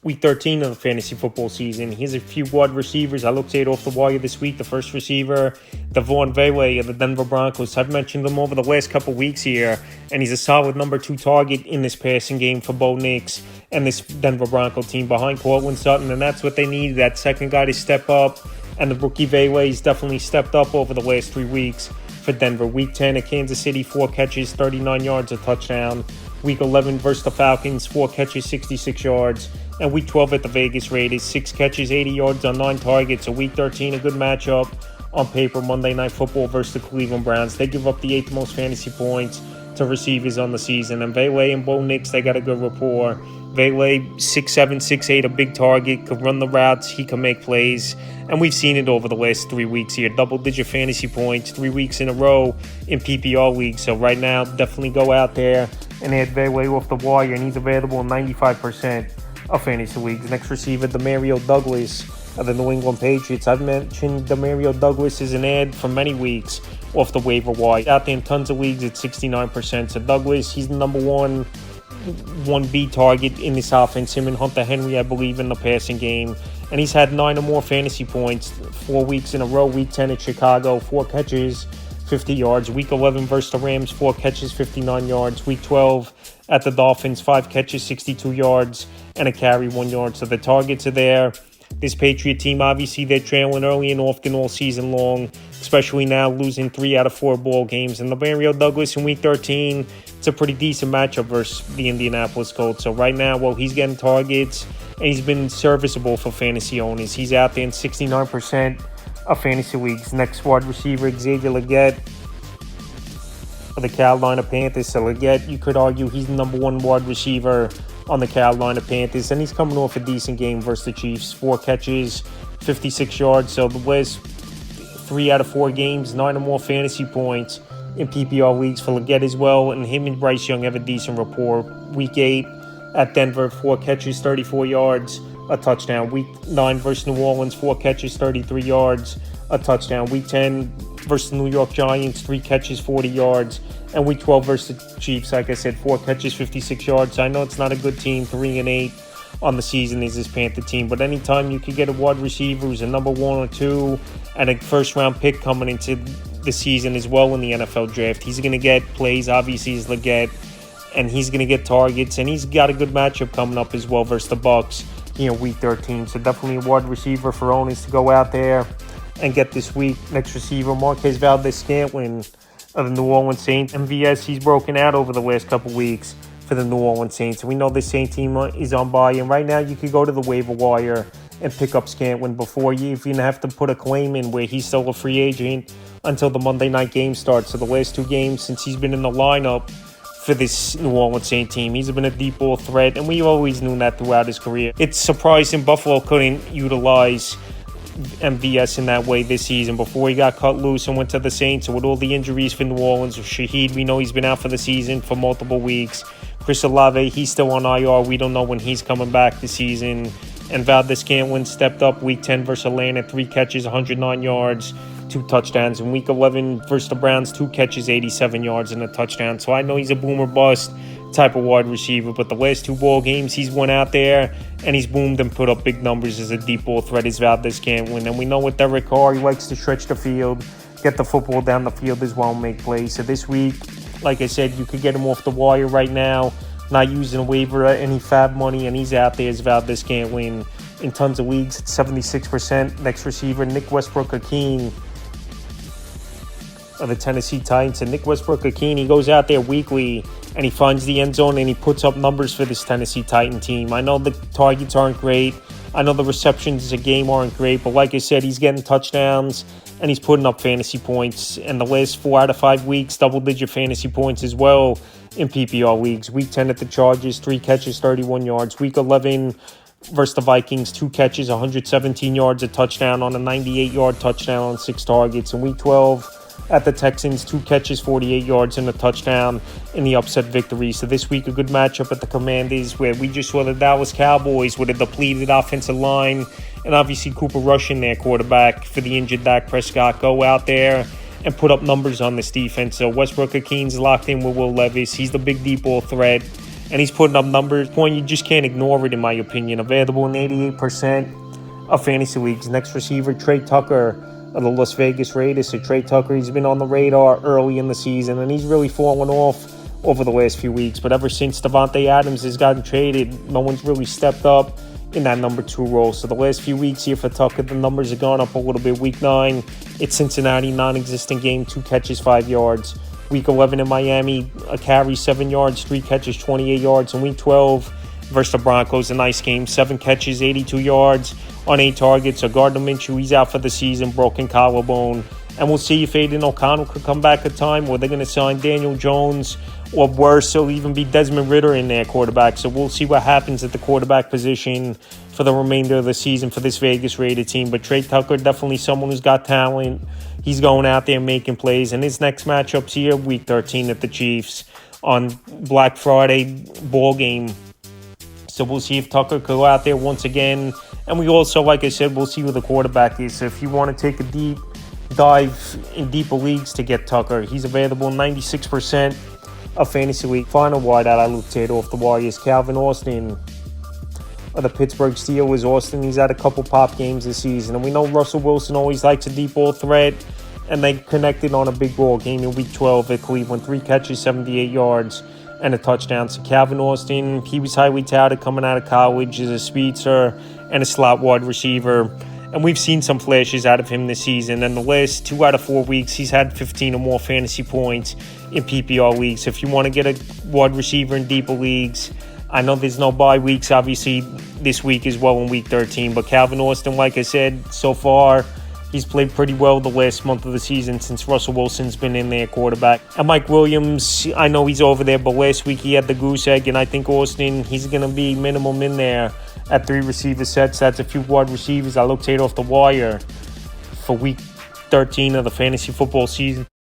Week 13 of the fantasy football season. Here's a few wide receivers. I looked at it off the wire this week. The first receiver, Waiver of the Denver Broncos. I've mentioned him over the last couple weeks here, and he's a solid number 2 target in this passing game for Bo Nix and this Denver Bronco team behind Cortland Sutton, and that's what they need, that second guy to step up, and the rookie Waiver's definitely stepped up over the last 3 weeks for Denver. Week 10 at Kansas City, 4 catches, 39 yards, a touchdown. Week 11 versus the Falcons, 4 catches, 66 yards. And Week 12 at the Vegas Raiders, 6 catches, 80 yards on 9 targets. So Week 13, a good matchup on paper, Monday Night Football versus the Cleveland Browns. They give up the 8th most fantasy points to receivers on the season. And Waiver and Bo Nix, they got a good rapport. Waiver, 6'7", 6'8", a big target, could run the routes, he can make plays. And we've seen it over the last 3 weeks here. Double-digit fantasy points, 3 weeks in a row in PPR leagues. So right now, definitely go out there and add Waiver off the wire, and he's available in 95% of fantasy leagues. Next receiver, Demario Douglas of the New England Patriots. I've mentioned Demario Douglas is an ad for many weeks off the waiver wire. Out there in tons of leagues at 69%. So Douglas, he's the number 1B target in this offense. Him and Hunter Henry, I believe, in the passing game. And he's had 9 or more fantasy points 4 weeks in a row. Week 10 at Chicago, 4 catches, 50 yards. Week 11 versus the Rams, 4 catches, 59 yards. Week 12 at the Dolphins, 5 catches, 62 yards, and a carry, 1 yard. So the targets are there. This Patriot team, obviously, they're trailing early and often all season long, especially now losing 3 out of 4 ball games. And Demario Douglas in Week 13, it's a pretty decent matchup versus the Indianapolis Colts. So right now, well, he's getting targets, and he's been serviceable for fantasy owners. He's out there in 69% of fantasy leagues. Next wide receiver, Xavier Legette of the Carolina Panthers. So Legette, you could argue he's the number 1 wide receiver on the Carolina Panthers, and he's coming off a decent game versus the Chiefs. 4 catches, 56 yards. So the last 3 out of 4 games, 9 or more fantasy points in PPR leagues for Legette as well. And him and Bryce Young have a decent rapport. Week 8 at Denver, 4 catches, 34 yards, a touchdown. Week 9 versus New Orleans, 4 catches, 33 yards, a touchdown. Week 10 versus the New York Giants, 3 catches, 40 yards. And Week 12 versus the Chiefs, like I said, 4 catches, 56 yards. I know it's not a good team, 3-8 on the season is this Panther team. But anytime you could get a wide receiver who's a number 1 or 2 and a first-round pick coming into the season as well in the NFL draft, he's going to get plays. Obviously, he's Legette, and he's going to get targets. And he's got a good matchup coming up as well versus the Bucs, Week 13. So definitely a wide receiver for owners to go out there and get this week. Next receiver, Marquez Valdes-Scantling of the New Orleans Saints. MVS, he's broken out over the last couple weeks for the New Orleans Saints. And we know the Saints team is on bye. And right now, you could go to the waiver wire and pick up Scantling before you even have to put a claim in where he's still a free agent until the Monday night game starts. So the last 2 games since he's been in the lineup for this New Orleans Saints team, he's been a deep ball threat, and we always knew that throughout his career. It's surprising Buffalo couldn't utilize MVS in that way this season before he got cut loose and went to the Saints. So with all the injuries for New Orleans, Shaheed, we know he's been out for the season for multiple weeks. Chris Olave, he's still on IR. We don't know when he's coming back this season. And Valdes-Scantling stepped up Week 10 versus Atlanta, 3 catches, 109 yards, 2 touchdowns. In Week 11 versus the Browns, 2 catches, 87 yards, and a touchdown. So I know he's a boomer bust type of wide receiver, but the last 2 ball games he's went out there and he's boomed and put up big numbers as a deep ball threat as Valdes-Scantling. And we know with Derek Carr, he likes to stretch the field, get the football down the field as well, and make plays. So this week, like I said, you could get him off the wire right now, not using a waiver or any fab money, and he's out there as Valdes-Scantling in tons of leagues at 76%. Next receiver, Nick Westbrook-Ikhine of the Tennessee Titans. And Nick Westbrook-Ikhine, he goes out there weekly and he finds the end zone and he puts up numbers for this Tennessee Titan team. I know the targets aren't great. I know the receptions a game aren't great, but like I said, he's getting touchdowns and he's putting up fantasy points. And the last 4 out of 5 weeks, double-digit fantasy points as well in PPR leagues. Week 10 at the Chargers, 3 catches, 31 yards. Week 11 versus the Vikings, 2 catches, 117 yards, a touchdown on a 98-yard touchdown on 6 targets. And Week 12 at the Texans, 2 catches, 48 yards, and a touchdown in the upset victory. So this week, a good matchup at the Commanders, where we just saw the Dallas Cowboys with a depleted offensive line, and obviously Cooper Rush in their quarterback for the injured Dak Prescott, go out there and put up numbers on this defense. So Westbrook-Ikhine's locked in with Will Levis. He's the big deep ball threat, and he's putting up numbers. Point, you just can't ignore it, in my opinion. Available in 88% of fantasy leagues. Next receiver, Trey Tucker of the Las Vegas Raiders. So Trey Tucker, he's been on the radar early in the season, and he's really fallen off over the last few weeks. But ever since Davante Adams has gotten traded, no one's really stepped up in that number 2 role. So the last few weeks here for Tucker, the numbers have gone up a little bit. Week 9, it's Cincinnati, non-existent game, 2 catches, 5 yards. Week 11 in Miami, a carry, 7 yards, 3 catches, 28 yards. And Week 12 versus the Broncos, a nice game, 7 catches, 82 yards on 8 targets. So Gardner Minshew, he's out for the season, broken collarbone. And we'll see if Aiden O'Connell could come back at time, or they're going to sign Daniel Jones, or worse, it'll even be Desmond Ridder in their quarterback. So we'll see what happens at the quarterback position for the remainder of the season for this Vegas Raider team. But Trey Tucker, definitely someone who's got talent. He's going out there making plays. And his next matchup's here, Week 13 at the Chiefs on Black Friday ball game. So we'll see if Tucker could go out there once again. And we also, like I said, we'll see who the quarterback is. So if you want to take a deep dive in deeper leagues to get Tucker, he's available in 96% of fantasy league. Final wideout I looked at off the wire is Calvin Austin of the Pittsburgh Steelers. Austin, he's had a couple pop games this season, and we know Russell Wilson always likes a deep ball threat, and they connected on a big ball game in Week 12 at Cleveland. 3 catches, 78 yards, and a touchdown. So Calvin Austin, he was highly touted coming out of college as a speedster and a slot wide receiver. And we've seen some flashes out of him this season. And the last 2 out of 4 weeks, he's had 15 or more fantasy points in PPR leagues. So if you want to get a wide receiver in deeper leagues, I know there's no bye weeks, obviously, this week as well in Week 13. But Calvin Austin, like I said, so far, he's played pretty well the last month of the season since Russell Wilson's been in there quarterback. And Mike Williams, I know he's over there, but last week he had the goose egg. And I think Austin, he's going to be minimum in there at 3 receiver sets. That's a few wide receivers I looked at off the wire for Week 13 of the fantasy football season.